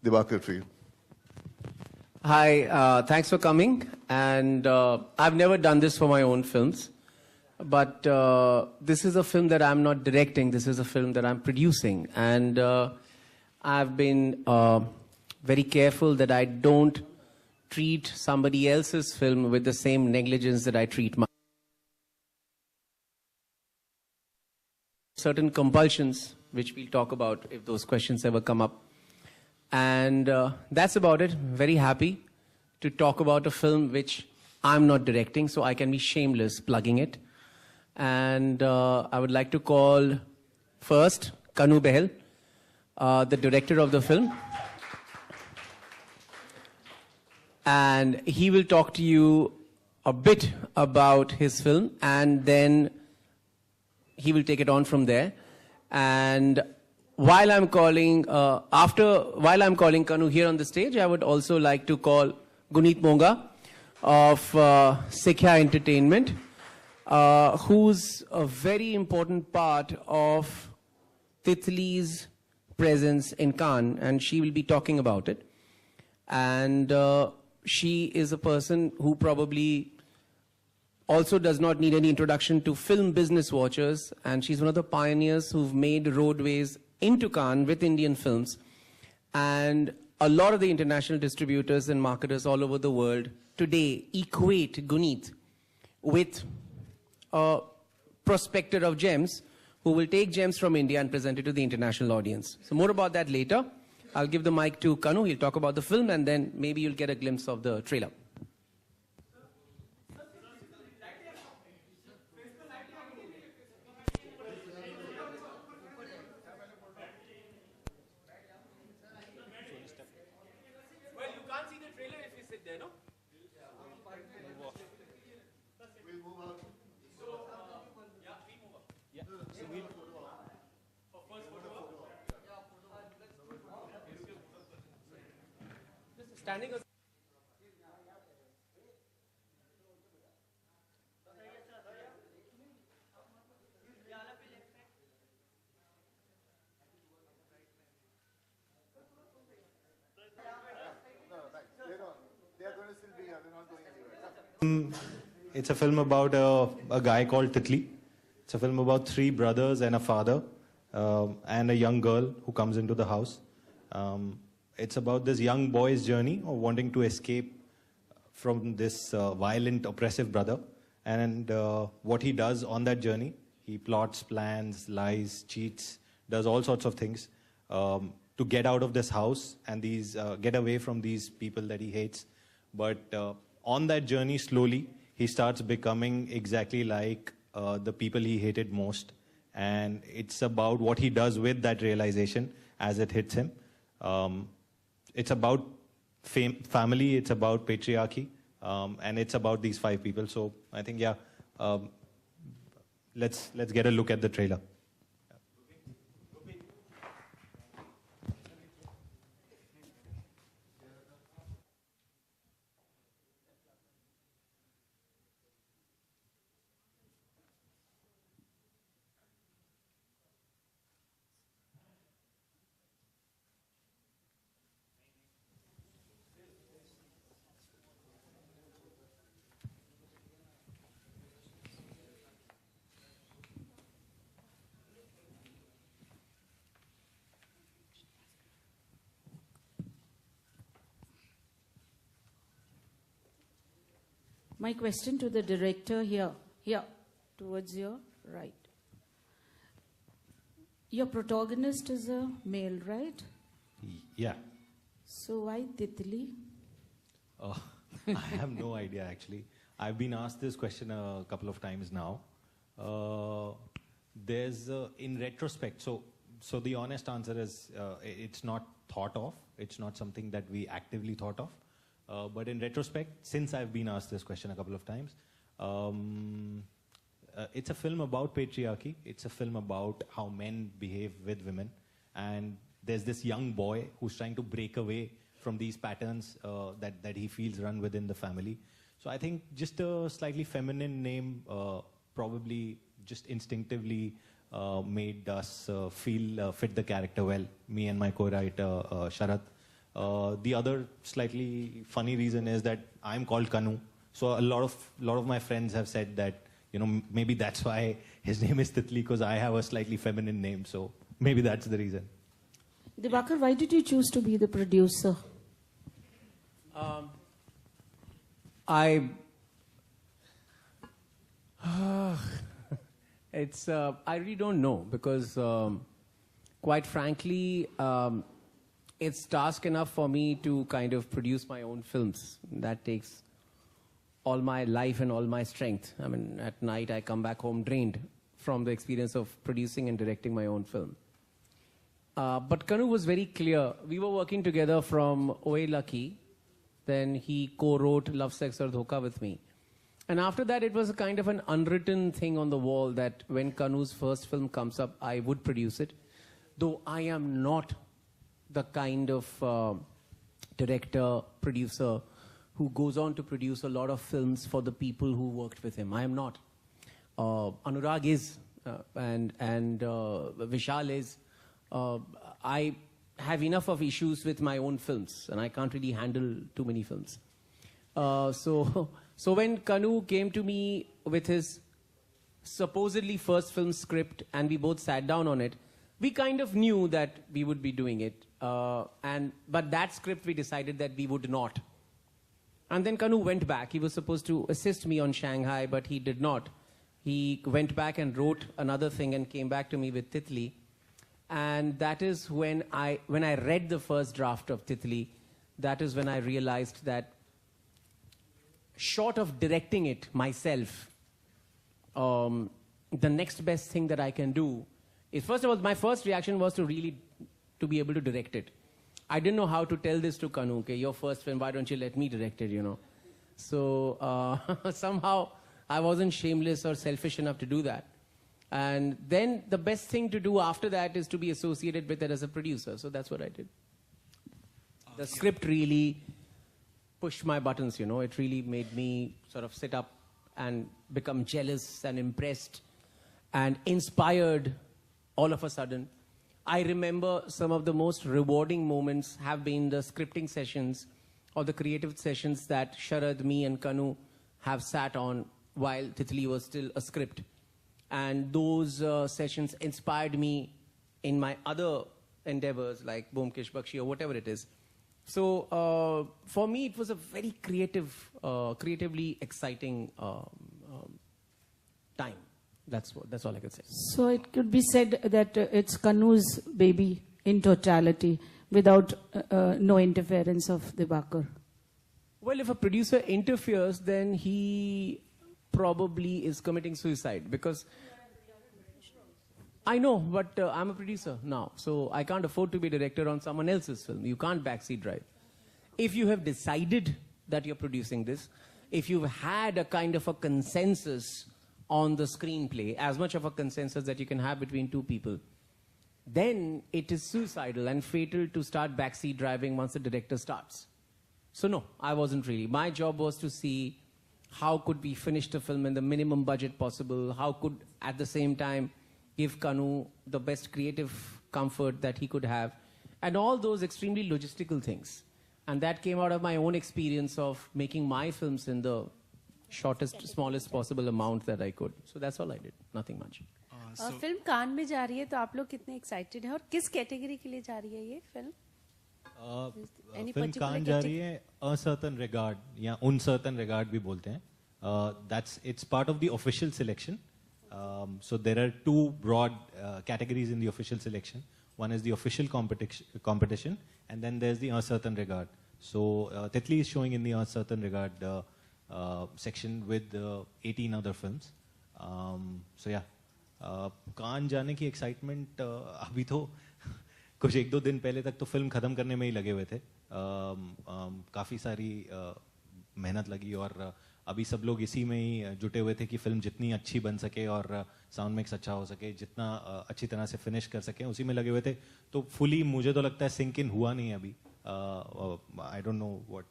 Dibakar for you. Hi, thanks for coming. And I've never done this for my own films. But this is a film that I'm not directing. This is a film that I'm producing. And I've been very careful that I don't treat somebody else's film with the same negligence that I treat mine. Certain compulsions, which we'll talk about if those questions ever come up. And that's about it. Very happy to talk about a film which I'm not directing, so I can be shameless plugging it. And I would like to call first Kanu Behl, the director of the film. And he will talk to you a bit about his film, and then he will take it on from there. And while I'm calling Kanu here on the stage, I would also like to call Guneet Monga of Sikhya Entertainment, who's a very important part of Titli's presence in Cannes, and she will be talking about it. And she is a person who probably also does not need any introduction to film business watchers, and she's one of the pioneers who've made roadways into Cannes with Indian films. And a lot of the international distributors and marketers all over the world today equate Guneet with a prospector of gems who will take gems from India and present it to the international audience. So more about that later. I'll give the mic to Kanu. He'll talk about the film, and then maybe you'll get a glimpse of the trailer. Well, you can't see the trailer if you sit there, no? We'll move out. So, yeah, we move up. Yeah. So we'll for first photo. Just standing. They're going to still be here. They're not going anywhere. It's a film about a guy called Titli. It's a film about three brothers and a father and a young girl who comes into the house. It's about this young boy's journey of wanting to escape from this violent, oppressive brother. And what he does on that journey, he plots, plans, lies, cheats, does all sorts of things to get out of this house and get away from these people that he hates. But on that journey, slowly, he starts becoming exactly like the people he hated most. And it's about what he does with that realization as it hits him. It's about family, it's about patriarchy, and it's about these five people. So I think, yeah, let's get a look at the trailer. My question to the director here, towards your right. Your protagonist is a male, right? Yeah. So why Titli? I have no idea, actually. I've been asked this question a couple of times now. In retrospect, so the honest answer is it's not thought of. It's not something that we actively thought of. But in retrospect, since I've been asked this question a couple of times, it's a film about patriarchy. It's a film about how men behave with women. And there's this young boy who's trying to break away from these patterns that he feels run within the family. So I think just a slightly feminine name probably just instinctively made us fit the character well, me and my co-writer, Sharat. The other slightly funny reason is that I'm called Kanu. So a lot of my friends have said that, you know, maybe that's why his name is Titli, because I have a slightly feminine name. So maybe that's the reason. Dibakar, why did you choose to be the producer? I really don't know, because quite frankly, it's task enough for me to kind of produce my own films. That takes all my life and all my strength. I mean, at night I come back home drained from the experience of producing and directing my own film. But Kanu was very clear. We were working together from Oe Lucky. Then he co-wrote Love, Sex or Dhoka with me. And after that, it was a kind of an unwritten thing on the wall that when Kanu's first film comes up, I would produce it. Though I am not the kind of director, producer who goes on to produce a lot of films for the people who worked with him. I am not. Anurag is, and Vishal is. I have enough of issues with my own films, and I can't really handle too many films. So when Kanu came to me with his supposedly first film script, and we both sat down on it, we kind of knew that we would be doing it. But that script, we decided that we would not. And then Kanu went back. He was supposed to assist me on Shanghai, but he did not. He went back and wrote another thing and came back to me with Titli. And that is when I read the first draft of Titli, that is when I realized that short of directing it myself, the next best thing that I can do is, first of all, my first reaction was to be able to direct it. I didn't know how to tell this to Kanu, okay, your first film, why don't you let me direct it, you know. So somehow I wasn't shameless or selfish enough to do that. And then the best thing to do after that is to be associated with it as a producer. So that's what I did. The script really pushed my buttons, you know. It really made me sort of sit up and become jealous and impressed and inspired all of a sudden. I remember some of the most rewarding moments have been the scripting sessions or the creative sessions that Sharad, me and Kanu have sat on while Titli was still a script. And those sessions inspired me in my other endeavors like Bomkesh Bakshi or whatever it is. So for me, it was a very creatively exciting time. That's all I could say. So it could be said that it's Kanu's baby in totality, without no interference of Dibakar. Well, if a producer interferes, then he probably is committing suicide, because I know, but I'm a producer now, so I can't afford to be a director on someone else's film. You can't backseat drive. If you have decided that you're producing this, if you've had a kind of a consensus on the screenplay, as much of a consensus that you can have between two people, then it is suicidal and fatal to start backseat driving once the director starts. So no, I wasn't really. My job was to see how could we finish the film in the minimum budget possible, how could at the same time give Kanu the best creative comfort that he could have, and all those extremely logistical things. And that came out of my own experience of making my films in the shortest, smallest possible amount that I could. So that's all I did, nothing much. Film Cannes में जा रही है, तो आप लोग कितने excited हैं और किस कैटेगरी के लिए जा रही है ये फिल्म? फिल्म कान जा रही है अनसर्टन रिगार्ड या अनसर्टन रिगार्ड भी बोलते हैं. It's part of the official selection. So there are two broad categories in the official selection. One is the official competition, and then there's the uncertain regard. So Titli is showing in the uncertain regard section with 18 other films. So yeah, कान जाने की excitement अभी तो कुछ एक दो दिन पहले तक तो फिल्म खत्म करने में ही लगे हुए थे. काफ़ी सारी मेहनत लगी और अभी सब लोग इसी में ही जुटे हुए थे कि फिल्म जितनी अच्छी बन सके और साउंड मिक्स अच्छा हो सके, जितना अच्छी तरह से फिनिश कर सके, उसी में लगे हुए थे. तो फुली मुझे तो लगता है सिंक इन हुआ नहीं अभी. I don't know what